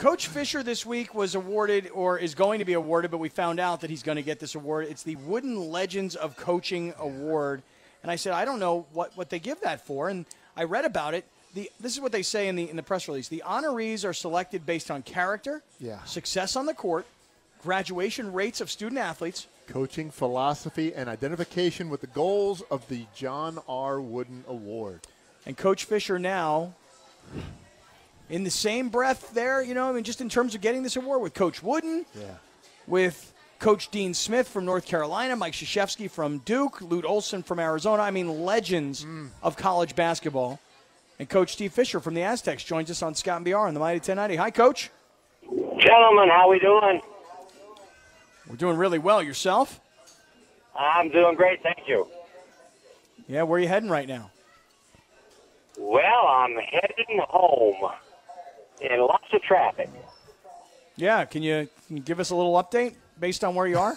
Coach Fisher this week was awarded, or is going to be awarded, but we found out that he's going to get this award. It's the Wooden Legends of Coaching Award. And I said, I don't know what they give that for. And I read about it. This is what they say in the press release. The honorees are selected based on character, success on the court, graduation rates of student athletes, coaching philosophy, and identification with the goals of the John R. Wooden Award. And Coach Fisher now, in the same breath there, just in terms of getting this award with Coach Wooden, with Coach Dean Smith from North Carolina, Mike Krzyzewski from Duke, Lute Olson from Arizona. I mean, legends of college basketball. And Coach Steve Fisher from the Aztecs joins us on Scott and BR on the Mighty 1090. Hi, Coach. Gentlemen, how we doing? We're doing really well. Yourself? I'm doing great, thank you. Yeah, where are you heading right now? Well, I'm heading home in lots of traffic. Yeah, can you give us a little update based on where you are?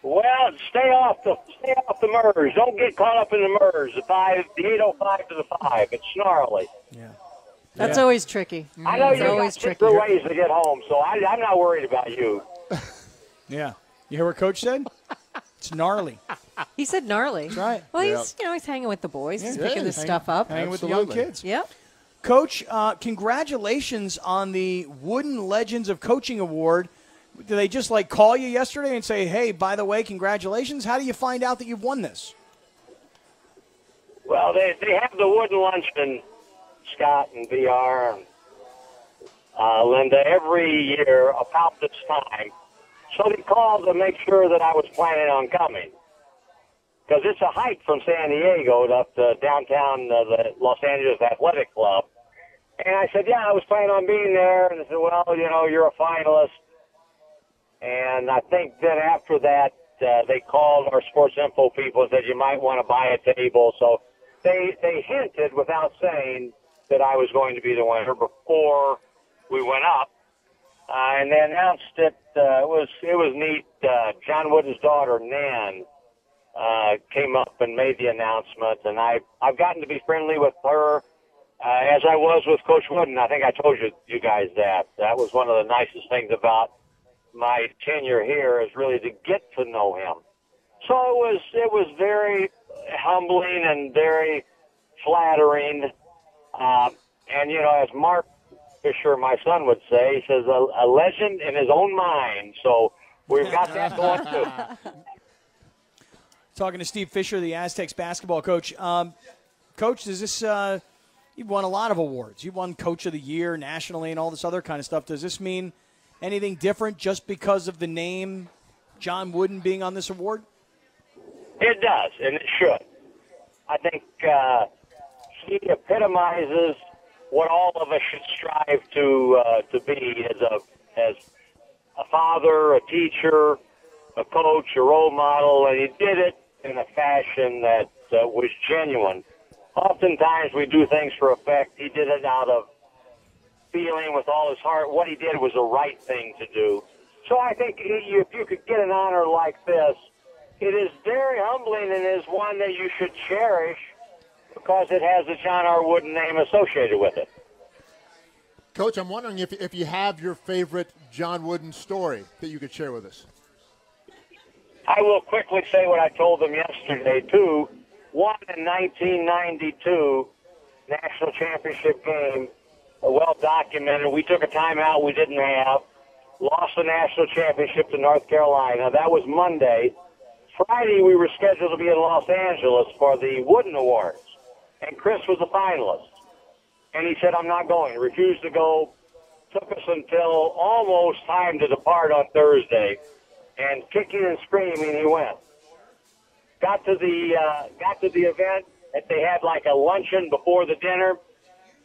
Well, stay off the MERS. Don't get caught up in the MERS. The 805 to the 5. It's gnarly. Yeah. That's always tricky. I know it's you always got tricky. different ways to get home, so I'm not worried about you. Yeah. You hear what Coach said? It's gnarly. He said gnarly. That's right. Well, he's hanging with the boys. He's picking this stuff up. Hanging with the young kids. Yep. Coach, congratulations on the Wooden Legends of Coaching Award. Did they just call you yesterday and say, hey, by the way, congratulations? How do you find out that you've won this? Well, they have the Wooden Luncheon, Scott and VR and Linda, every year about this time. So they called to make sure that I was planning on coming. Because it's a hike from San Diego up to downtown the Los Angeles Athletic Club. And I said, yeah, I was planning on being there. And they said, well, you're a finalist. And I think then after that, they called our sports info people and said you might want to buy a table. So they hinted without saying that I was going to be the winner before we went up. And they announced it. It was neat. John Wooden's daughter, Nan, came up and made the announcement. And I've gotten to be friendly with her as I was with Coach Wooden. I think I told you guys that. That was one of the nicest things about my tenure here, is really to get to know him. So it was very humbling and very flattering. And as Mark Fisher, my son, would say, he says a legend in his own mind. So we've got that going too. Talking to Steve Fisher, the Aztecs basketball coach. Coach, does this? You've won a lot of awards. You won Coach of the Year nationally and all this other kind of stuff. Does this mean anything different just because of the name John Wooden being on this award? It does, and it should. I think he epitomizes what all of us should strive to be as a father, a teacher, a coach, a role model, and he did it in a fashion that was genuine. Oftentimes we do things for effect. He did it out of feeling with all his heart. What he did was the right thing to do. So I think if you could get an honor like this, it is very humbling and is one that you should cherish because it has the John R. Wooden name associated with it. Coach, I'm wondering if you have your favorite John Wooden story that you could share with us. I will quickly say what I told them yesterday, too. Won in 1992 national championship game, well documented. We took a timeout we didn't have. Lost the national championship to North Carolina. That was Monday. Friday, we were scheduled to be in Los Angeles for the Wooden Awards, and Chris was a finalist. And he said, I'm not going. He refused to go. Took us until almost time to depart on Thursday, and kicking and screaming, he went. Got to the event, and they had like a luncheon before the dinner,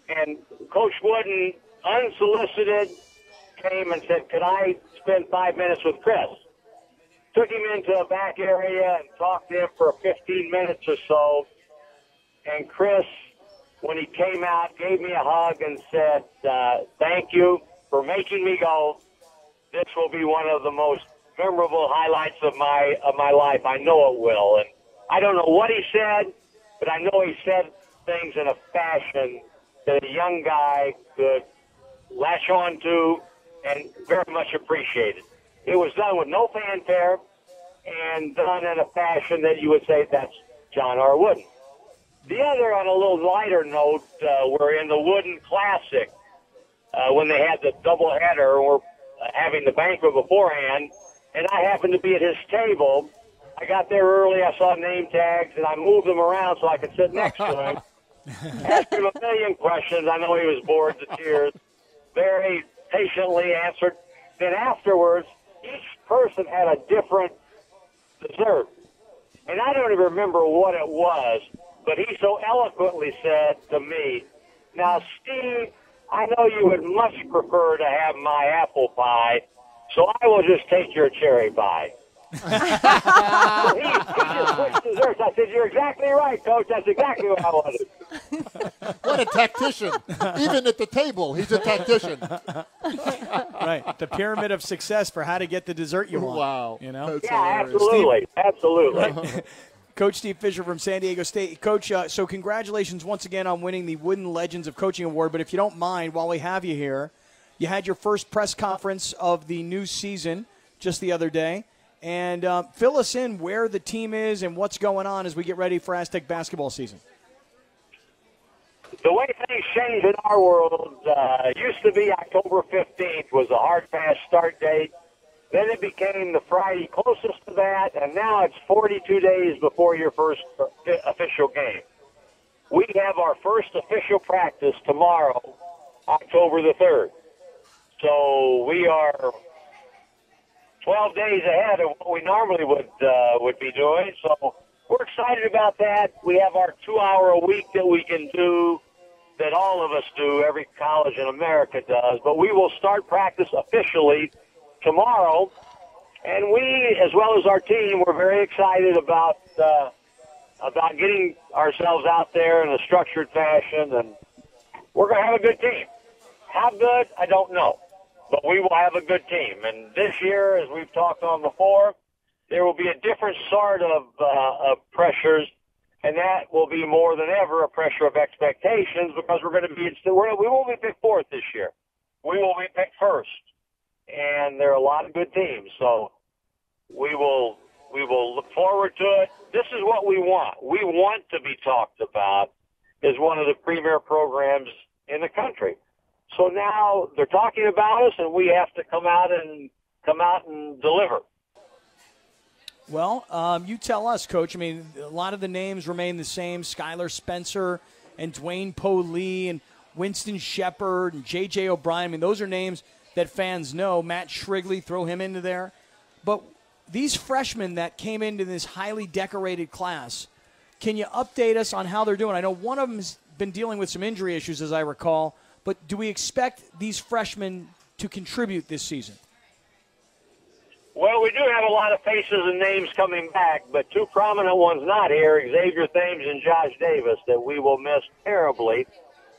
and Coach Wooden, unsolicited, came and said, could I spend 5 minutes with Chris? Took him into a back area and talked to him for 15 minutes or so. And Chris, when he came out, gave me a hug and said, thank you for making me go. This will be one of the most memorable highlights of my life. I know it will. And I don't know what he said, but I know he said things in a fashion that a young guy could latch latch on to and very much appreciated. It was done with no fanfare and done in a fashion that you would say that's John R. Wooden. The other, on a little lighter note, we're in the Wooden Classic when they had the doubleheader, or having the banquet beforehand, and I happened to be at his table. I got there early. I saw name tags, and I moved them around so I could sit next to him. Asked him a million questions. I know he was bored to tears. Very patiently answered. Then afterwards, each person had a different dessert. And I don't even remember what it was, but he so eloquently said to me, "Now, Steve, I know you would much prefer to have my apple pie, so I will just take your cherry pie." So he just switched desserts. I said, "You're exactly right, Coach. That's exactly what I wanted." What a tactician. Even at the table, he's a tactician. Right. The pyramid of success for how to get the dessert you want. Wow. You know? That's Yeah, hilarious. absolutely. Absolutely. Coach Steve Fisher from San Diego State. Coach, so congratulations once again on winning the Wooden Legends of Coaching Award. But if you don't mind, while we have you here, you had your first press conference of the new season just the other day. And fill us in where the team is and what's going on as we get ready for Aztec basketball season. The way things changed in our world, used to be October 15th was a hard, fast start date. Then it became the Friday closest to that, and now it's 42 days before your first official game. We have our first official practice tomorrow, October the 3rd. So we are 12 days ahead of what we normally would be doing. So we're excited about that. We have our 2-hour a week that we can do, that all of us do, every college in America does. But we will start practice officially tomorrow, and we, as well as our team, we're very excited about getting ourselves out there in a structured fashion, and we're going to have a good team. How good, I don't know, but we will have a good team. And this year, as we've talked on before, there will be a different sort of pressures, and that will be more than ever a pressure of expectations, because we're going to be we won't be picked fourth this year. We will be picked first. And there are a lot of good teams, so we will look forward to it. This is what we want. We want to be talked about as one of the premier programs in the country. So now they're talking about us, and we have to come out and deliver. Well, you tell us, Coach. I mean, a lot of the names remain the same: Skylar Spencer and Dwayne Poe Lee and Winston Shepard and J.J. O'Brien. I mean, those are names that fans know. Matt Shrigley, throw him into there. But these freshmen that came into this highly decorated class, can you update us on how they're doing? I know one of them has been dealing with some injury issues, as I recall, but do we expect these freshmen to contribute this season? Well, we do have a lot of faces and names coming back, but two prominent ones not here, Xavier Thames and Josh Davis, that we will miss terribly.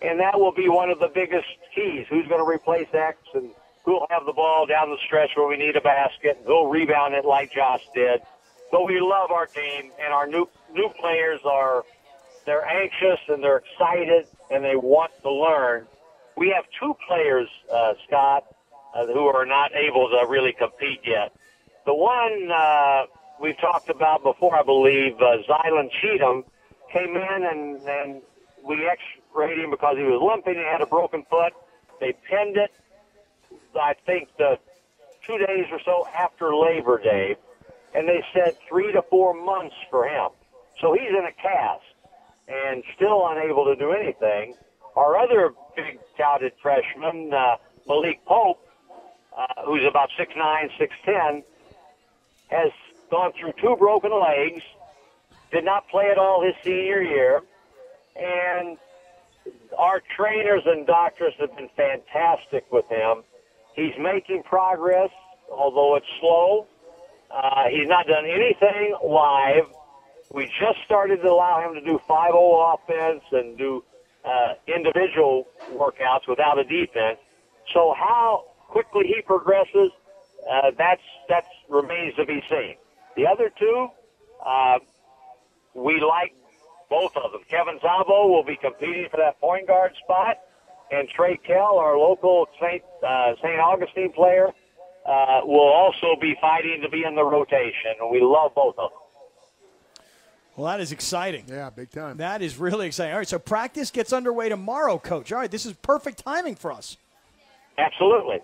And that will be one of the biggest keys. Who's going to replace X, and who'll have the ball down the stretch where we need a basket, and who'll rebound it like Josh did. But we love our team, and our new players they're anxious and they're excited and they want to learn. We have two players, Scott, who are not able to really compete yet. The one we've talked about before, I believe, Zylan Cheatham, came in and we x-rayed him because he was limping and had a broken foot. They pinned it, I think, 2 days or so after Labor Day, and they said 3 to 4 months for him. So he's in a cast and still unable to do anything. Our other big touted freshman, Malik Pope, who's about 6'9", 6'10", has gone through 2 broken legs, did not play at all his senior year, and our trainers and doctors have been fantastic with him. He's making progress, although it's slow. He's not done anything live. We just started to allow him to do 5-0 offense and do individual workouts without a defense. So how quickly he progresses, that remains to be seen. The other two, we like both of them. Kevin Zabo will be competing for that point guard spot. and Trey Kell, our local St. Augustine player, will also be fighting to be in the rotation. We love both of them. Well, that is exciting. Yeah, big time. That is really exciting. All right, so practice gets underway tomorrow, Coach. All right, this is perfect timing for us. Absolutely.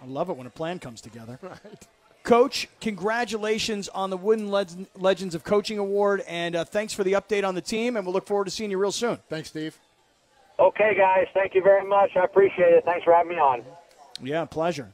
I love it when a plan comes together. Right. Coach, congratulations on the Wooden Legends of Coaching Award, and thanks for the update on the team, and we'll look forward to seeing you real soon. Thanks, Steve. Okay, guys. Thank you very much. I appreciate it. Thanks for having me on. Yeah, pleasure.